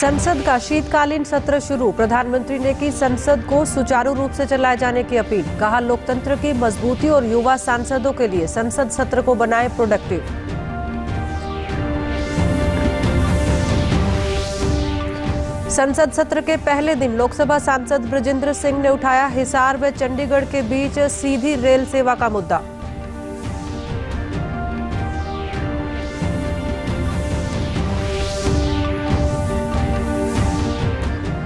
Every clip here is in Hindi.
संसद का शीतकालीन सत्र शुरू। प्रधानमंत्री ने की संसद को सुचारू रूप से चलाए जाने की अपील। कहा, लोकतंत्र की मजबूती और युवा सांसदों के लिए संसद सत्र को बनाए प्रोडक्टिव। संसद सत्र के पहले दिन लोकसभा सांसद बृजेंद्र सिंह ने उठाया हिसार व चंडीगढ़ के बीच सीधी रेल सेवा का मुद्दा।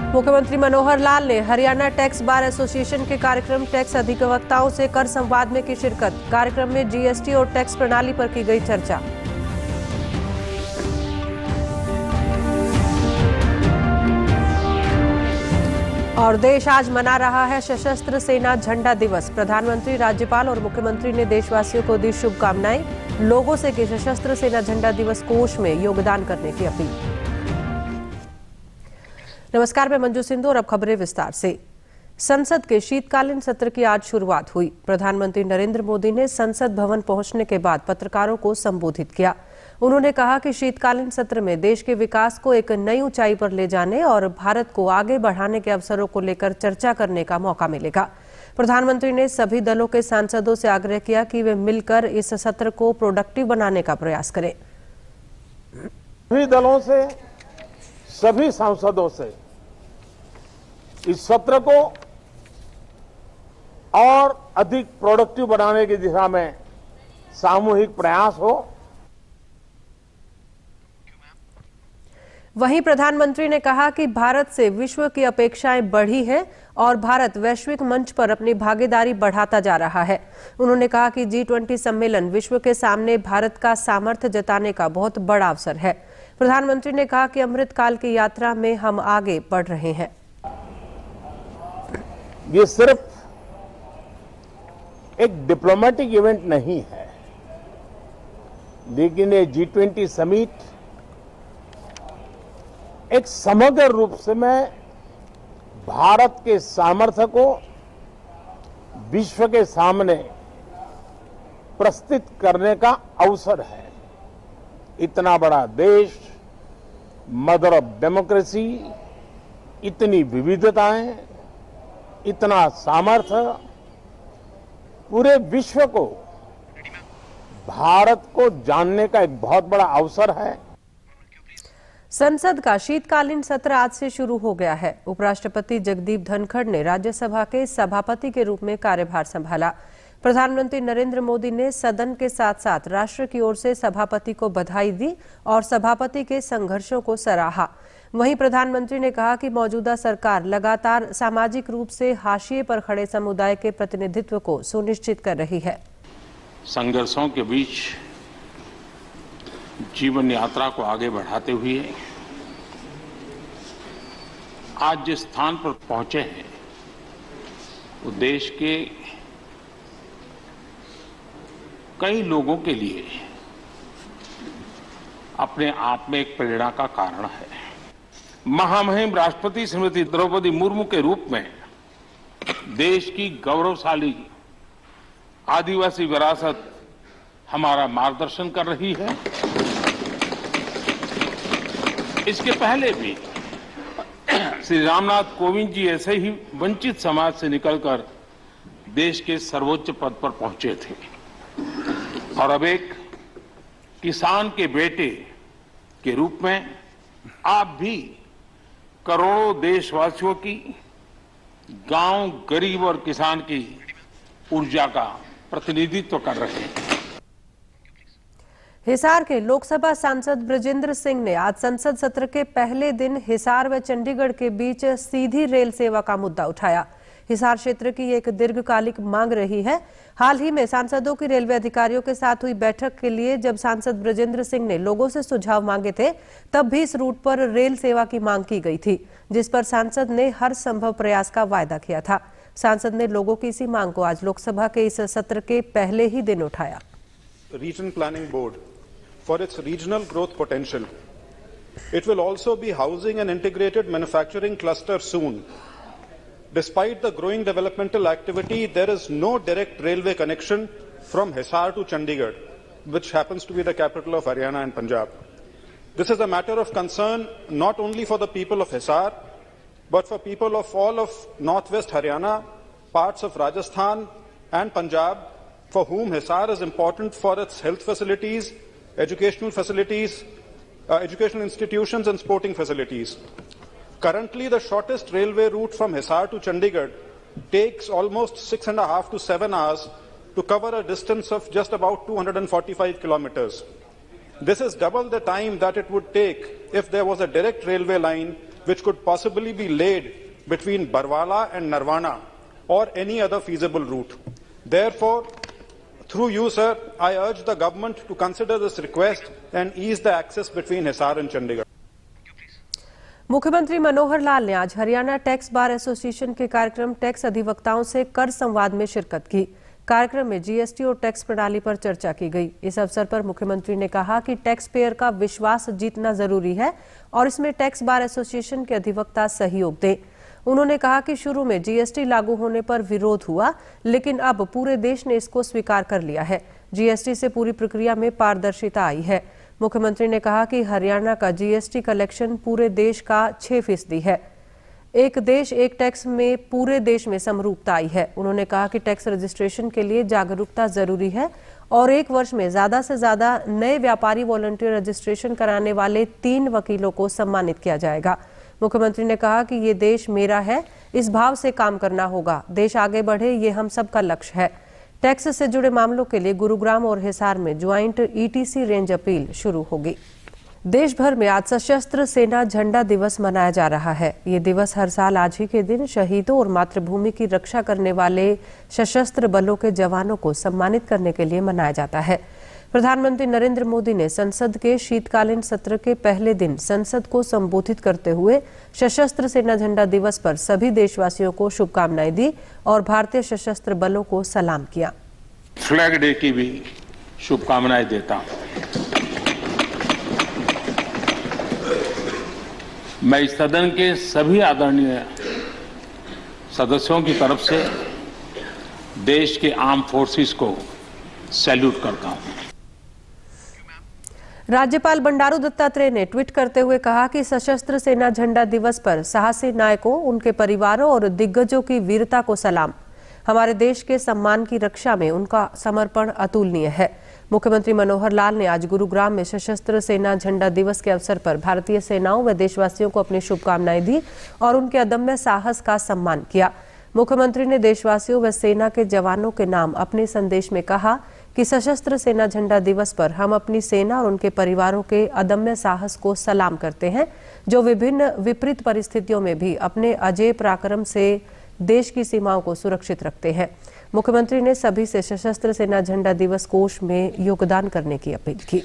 मुख्यमंत्री मनोहर लाल ने हरियाणा टैक्स बार एसोसिएशन के कार्यक्रम टैक्स अधिवक्ताओं से कर संवाद में की शिरकत। कार्यक्रम में जीएसटी और टैक्स प्रणाली पर की गई चर्चा। और देश आज मना रहा है सशस्त्र सेना झंडा दिवस। प्रधानमंत्री, राज्यपाल और मुख्यमंत्री ने देशवासियों को दी शुभकामनाएं। लोगों से की सशस्त्र सेना झंडा दिवस कोष में योगदान करने की अपील। नमस्कार, मैं मंजू सिंधु और अब खबरें विस्तार से। संसद के शीतकालीन सत्र की आज शुरुआत हुई। प्रधानमंत्री नरेंद्र मोदी ने संसद भवन पहुंचने के बाद पत्रकारों को संबोधित किया। उन्होंने कहा कि शीतकालीन सत्र में देश के विकास को एक नई ऊंचाई पर ले जाने और भारत को आगे बढ़ाने के अवसरों को लेकर चर्चा करने का मौका मिलेगा। प्रधानमंत्री ने सभी दलों के सांसदों से आग्रह किया कि वे मिलकर इस सत्र को प्रोडक्टिव बनाने का प्रयास करें। सभी दलों से, सभी सांसदों से इस सत्र को और अधिक प्रोडक्टिव बनाने की दिशा में सामूहिक प्रयास हो। वहीं प्रधानमंत्री ने कहा कि भारत से विश्व की अपेक्षाएं बढ़ी हैं और भारत वैश्विक मंच पर अपनी भागीदारी बढ़ाता जा रहा है। उन्होंने कहा कि G20 सम्मेलन विश्व के सामने भारत का सामर्थ्य जताने का बहुत बड़ा अवसर है। प्रधानमंत्री ने कहा कि अमृतकाल की यात्रा में हम आगे बढ़ रहे हैं। ये सिर्फ एक डिप्लोमेटिक इवेंट नहीं है, लेकिन ये G20 समिट एक समग्र रूप से मैं भारत के सामर्थ्य को विश्व के सामने प्रस्तुत करने का अवसर है। इतना बड़ा देश, मदर ऑफ डेमोक्रेसी, इतनी विविधताएं, इतना सामर्थ्य, पूरे विश्व को भारत को जानने का एक बहुत बड़ा अवसर है। संसद का शीतकालीन सत्र आज से शुरू हो गया है। उपराष्ट्रपति जगदीप धनखड़ ने राज्यसभा के सभापति के रूप में कार्यभार संभाला। प्रधानमंत्री नरेंद्र मोदी ने सदन के साथ साथ राष्ट्र की ओर से सभापति को बधाई दी और सभापति के संघर्षों को सराहा। वहीं प्रधानमंत्री ने कहा कि मौजूदा सरकार लगातार सामाजिक रूप से हाशिए पर खड़े समुदाय के प्रतिनिधित्व को सुनिश्चित कर रही है। संघर्षों के बीच जीवन यात्रा को आगे बढ़ाते हुए आज जिस स्थान पर पहुंचे हैं वो देश के कई लोगों के लिए अपने आप में एक प्रेरणा का कारण है। महामहिम राष्ट्रपति श्रीमती द्रौपदी मुर्मू के रूप में देश की गौरवशाली आदिवासी विरासत हमारा मार्गदर्शन कर रही है। इसके पहले भी श्री रामनाथ कोविंद जी ऐसे ही वंचित समाज से निकलकर देश के सर्वोच्च पद पर पहुंचे थे और अब एक किसान के बेटे के रूप में आप भी करोड़ों देशवासियों की, गांव, गरीब और किसान की ऊर्जा का प्रतिनिधित्व कर रहे हैं। हिसार के लोकसभा सांसद बृजेंद्र सिंह ने आज संसद सत्र के पहले दिन हिसार व चंडीगढ़ के बीच सीधी रेल सेवा का मुद्दा उठाया। हिसार क्षेत्र की एक दीर्घकालिक मांग रही है। हाल ही में सांसदों की रेलवे अधिकारियों के साथ हुई बैठक के लिए जब सांसद बृजेंद्र सिंह ने लोगों से सुझाव मांगे थे, तब भी इस रूट पर रेल सेवा की मांग की गई थी, जिस पर सांसद ने हर संभव प्रयास का वायदा किया था। सांसद ने लोगों की इसी मांग को आज लोकसभा के इस सत्र के पहले ही दिन उठाया। Region Planning Board for its regional growth potential. It will also be housing an integrated manufacturing cluster soon. Despite the growing developmental activity, there is no direct railway connection from Hisar to Chandigarh, which happens to be the capital of Haryana and Punjab. This is a matter of concern not only for the people of Hisar, but for people of all of northwest Haryana, parts of Rajasthan and Punjab, for whom Hisar is important for its health facilities, educational institutions and sporting facilities. Currently, the shortest railway route from Hisar to Chandigarh takes almost 6.5 to 7 hours to cover a distance of just about 245 kilometers. This is double the time that it would take if there was a direct railway line which could possibly be laid between Barwala and Narwana or any other feasible route. Therefore, through you, sir, I urge the government to consider this request and ease the access between Hisar and Chandigarh. मुख्यमंत्री मनोहर लाल ने आज हरियाणा टैक्स बार एसोसिएशन के कार्यक्रम टैक्स अधिवक्ताओं से कर संवाद में शिरकत की। कार्यक्रम में जीएसटी और टैक्स प्रणाली पर चर्चा की गई। इस अवसर पर मुख्यमंत्री ने कहा कि टैक्स पेयर का विश्वास जीतना जरूरी है और इसमें टैक्स बार एसोसिएशन के अधिवक्ता सहयोग दें। उन्होंने कहा कि शुरू में जीएसटी लागू होने पर विरोध हुआ, लेकिन अब पूरे देश ने इसको स्वीकार कर लिया है। जीएसटी से पूरी प्रक्रिया में पारदर्शिता आई है। मुख्यमंत्री ने कहा कि हरियाणा का जीएसटी कलेक्शन पूरे देश का 6% है। एक देश एक टैक्स में पूरे देश में समरूपता आई है। उन्होंने कहा कि टैक्स रजिस्ट्रेशन के लिए जागरूकता जरूरी है और 1 वर्ष में ज्यादा से ज्यादा नए व्यापारी वॉलंटियर रजिस्ट्रेशन कराने वाले 3 वकीलों को सम्मानित किया जाएगा। मुख्यमंत्री ने कहा कि ये देश मेरा है, इस भाव से काम करना होगा। देश आगे बढ़े, ये हम सबका लक्ष्य है। टैक्स से जुड़े मामलों के लिए गुरुग्राम और हिसार में ज्वाइंट ईटीसी रेंज अपील शुरू होगी। देश भर में आज सशस्त्र सेना झंडा दिवस मनाया जा रहा है। ये दिवस हर साल आज ही के दिन शहीदों और मातृभूमि की रक्षा करने वाले सशस्त्र बलों के जवानों को सम्मानित करने के लिए मनाया जाता है। प्रधानमंत्री नरेंद्र मोदी ने संसद के शीतकालीन सत्र के पहले दिन संसद को संबोधित करते हुए सशस्त्र सेना झंडा दिवस पर सभी देशवासियों को शुभकामनाएं दी और भारतीय सशस्त्र बलों को सलाम किया। फ्लैग डे की भी शुभकामनाएं देता हूं। मैं इस सदन के सभी आदरणीय सदस्यों की तरफ से देश के आर्म फोर्सेस को सैल्यूट करता हूं। राज्यपाल बंडारू दत्तात्रेय ने ट्वीट करते हुए कहा कि सशस्त्र सेना झंडा दिवस पर साहसी नायकों, उनके परिवारों और दिग्गजों की वीरता को सलाम। हमारे देश के सम्मान की रक्षा में उनका समर्पण अतुलनीय है। मुख्यमंत्री मनोहर लाल ने आज गुरुग्राम में सशस्त्र सेना झंडा दिवस के अवसर पर भारतीय सेनाओं व देशवासियों को अपनी शुभकामनाएं दी और उनके अदम्य साहस का सम्मान किया। मुख्यमंत्री ने देशवासियों व सेना के जवानों के नाम अपने संदेश में कहा कि सशस्त्र सेना झंडा दिवस पर हम अपनी सेना और उनके परिवारों के अदम्य साहस को सलाम करते हैं, जो विभिन्न विपरीत परिस्थितियों में भी अपने अजेय पराक्रम से देश की सीमाओं को सुरक्षित रखते हैं। मुख्यमंत्री ने सभी से सशस्त्र सेना झंडा दिवस कोष में योगदान करने की अपील की।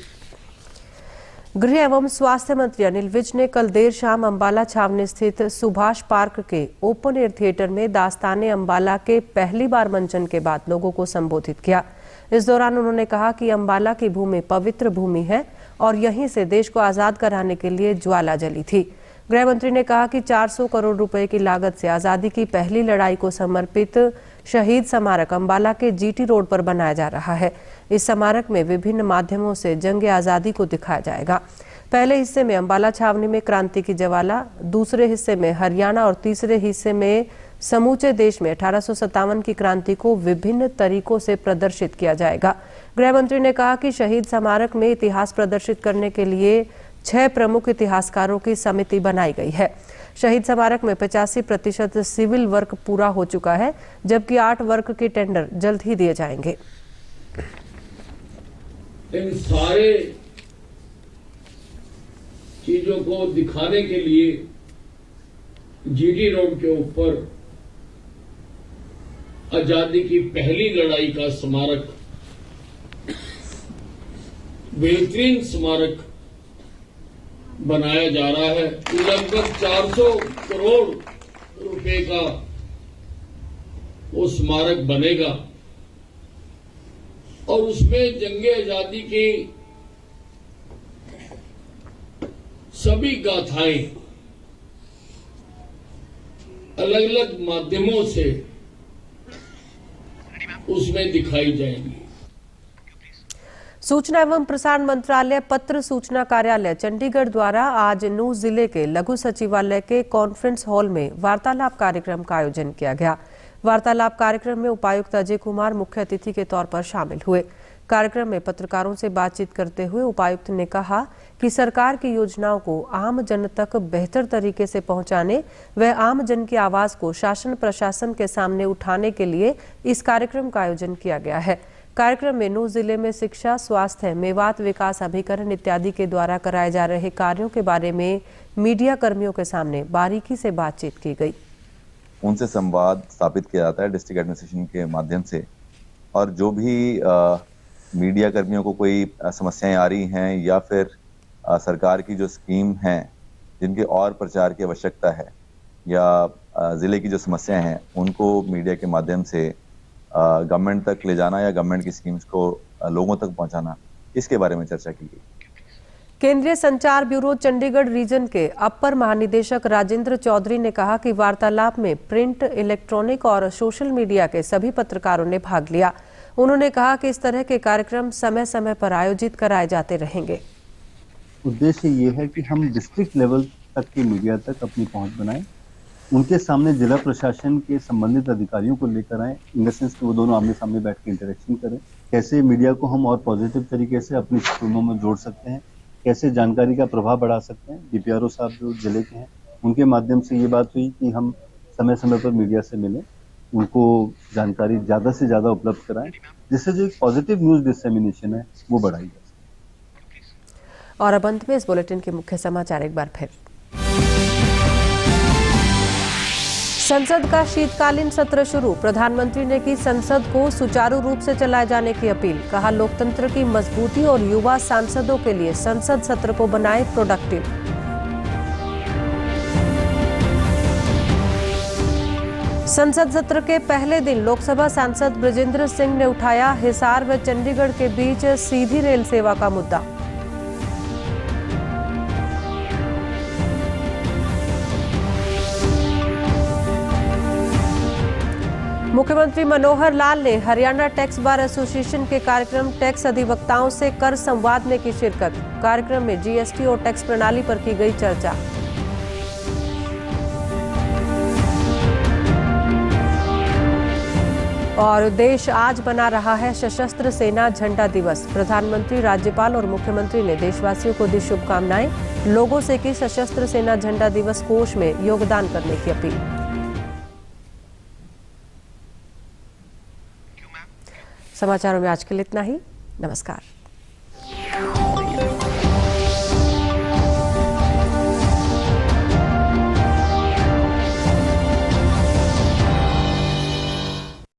गृह एवं स्वास्थ्य मंत्री अनिल विज ने कल देर शाम अंबाला छावनी स्थित सुभाष पार्क के ओपन एयर थिएटर में दास्ताने अंबाला के पहली बार मंचन के बाद लोगों को संबोधित किया। इस दौरान उन्होंने कहा कि अंबाला की भूमि पवित्र भूमि है और यहीं से देश को आजाद कराने के लिए ज्वाला जली थी। गृह मंत्री ने कहा कि 400 करोड़ रुपए की लागत से आजादी की पहली लड़ाई को समर्पित शहीद स्मारक अंबाला के जीटी रोड पर बनाया जा रहा है। इस स्मारक में विभिन्न माध्यमों से जंग आजादी को दिखाया जाएगा। पहले हिस्से में अंबाला छावनी में क्रांति की ज्वाला, दूसरे हिस्से में हरियाणा और तीसरे हिस्से में समूचे देश में 1857 की क्रांति को विभिन्न तरीकों से प्रदर्शित किया जाएगा। गृह मंत्री ने कहा कि शहीद स्मारक में इतिहास प्रदर्शित करने के लिए 6 प्रमुख इतिहासकारों की समिति बनाई गई है। शहीद स्मारक में 85% सिविल वर्क पूरा हो चुका है, जबकि 8 वर्क के टेंडर जल्द ही दिए जाएंगे। इन सारे चीजों को दिखाने के लिए जीटी रोड के ऊपर आजादी की पहली लड़ाई का स्मारक, बेहतरीन स्मारक बनाया जा रहा है। लगभग 400 करोड़ रुपए का वो स्मारक बनेगा और उसमें जंगे आजादी की सभी गाथाएं अलग अलग माध्यमों से उसमें दिखाई जाएंगी। सूचना एवं प्रसारण मंत्रालय पत्र सूचना कार्यालय चंडीगढ़ द्वारा आज नूंह जिले के लघु सचिवालय के कॉन्फ्रेंस हॉल में वार्तालाप कार्यक्रम का आयोजन किया गया। वार्तालाप कार्यक्रम में उपायुक्त अजय कुमार मुख्य अतिथि के तौर पर शामिल हुए। कार्यक्रम में पत्रकारों से बातचीत करते हुए उपायुक्त ने कहा कि सरकार की योजनाओं को आम जन तक बेहतर तरीके से पहुंचाने व आम जन की आवाज को शासन प्रशासन के सामने उठाने के लिए इस कार्यक्रम का आयोजन किया गया है। कार्यक्रम में नूंह जिले में शिक्षा, स्वास्थ्य, मेवात विकास अभिकरण इत्यादि के द्वारा कराए जा रहे कार्यों के बारे में मीडिया कर्मियों के सामने बारीकी से बातचीत की गई। उनसे संवाद स्थापित किया जाता है डिस्ट्रिक्ट एडमिनिस्ट्रेशन के माध्यम से, और जो भी मीडिया कर्मियों को कोई समस्याएं आ रही हैं या फिर सरकार की जो स्कीम हैं जिनके और प्रचार की आवश्यकता है या जिले की जो समस्याएं हैं उनको मीडिया के माध्यम से गवर्नमेंट तक ले जाना या गवर्नमेंट की स्कीम्स को लोगों तक पहुंचाना, इसके बारे में चर्चा की गई। केंद्रीय संचार ब्यूरो चंडीगढ़ रीजन के अपर महानिदेशक राजेंद्र चौधरी ने कहा कि वार्तालाप में प्रिंट, इलेक्ट्रॉनिक और सोशल मीडिया के सभी पत्रकारों ने भाग लिया। उन्होंने कहा कि इस तरह के कार्यक्रम समय समय पर आयोजित कराए जाते रहेंगे। उद्देश्य ये है कि हम डिस्ट्रिक्ट लेवल तक की मीडिया तक अपनी पहुंच बनाएं, उनके सामने जिला प्रशासन के संबंधित अधिकारियों को लेकर आए, इन द सेंस कि वो दोनों आमने सामने बैठ के इंटरेक्शन करें, कैसे मीडिया को हम और पॉजिटिव तरीके से अपनी स्कूलों में जोड़ सकते हैं, कैसे जानकारी का प्रभाव बढ़ा सकते हैं। डीपीआरओ साहब जो जिले के हैं उनके माध्यम से ये बात हुई कि हम समय समय पर मीडिया से मिलें, उनको जानकारी ज़्यादा से ज़्यादा उपलब्ध कराएं, जिससे जो एक पॉजिटिव न्यूज़ डिसेमिनेशन है वो बढ़ाई जा सके। और अब अंत में इस बुलेटिन के मुख्य समाचार एक बार फिर। संसद का शीतकालीन सत्र शुरू। प्रधानमंत्री ने की संसद को सुचारू रूप से चलाए जाने की अपील। कहा, लोकतंत्र की मजबूती और युवा सांसदों के लिए संसद सत्र को बनाए प्रोडक्टिव। संसद सत्र के पहले दिन लोकसभा सांसद ब्रजेंद्र सिंह ने उठाया हिसार व चंडीगढ़ के बीच सीधी रेल सेवा का मुद्दा। मुख्यमंत्री मनोहर लाल ने हरियाणा टैक्स बार एसोसिएशन के कार्यक्रम टैक्स अधिवक्ताओं से कर संवाद में की शिरकत। कार्यक्रम में जीएसटी और टैक्स प्रणाली पर की गई चर्चा। और देश आज बना रहा है सशस्त्र सेना झंडा दिवस। प्रधानमंत्री, राज्यपाल और मुख्यमंत्री ने देशवासियों को दी शुभकामनाएं। लोगों से की सशस्त्र सेना झंडा दिवस कोष में योगदान करने की अपील। समाचारों में आज के लिए इतना ही। नमस्कार।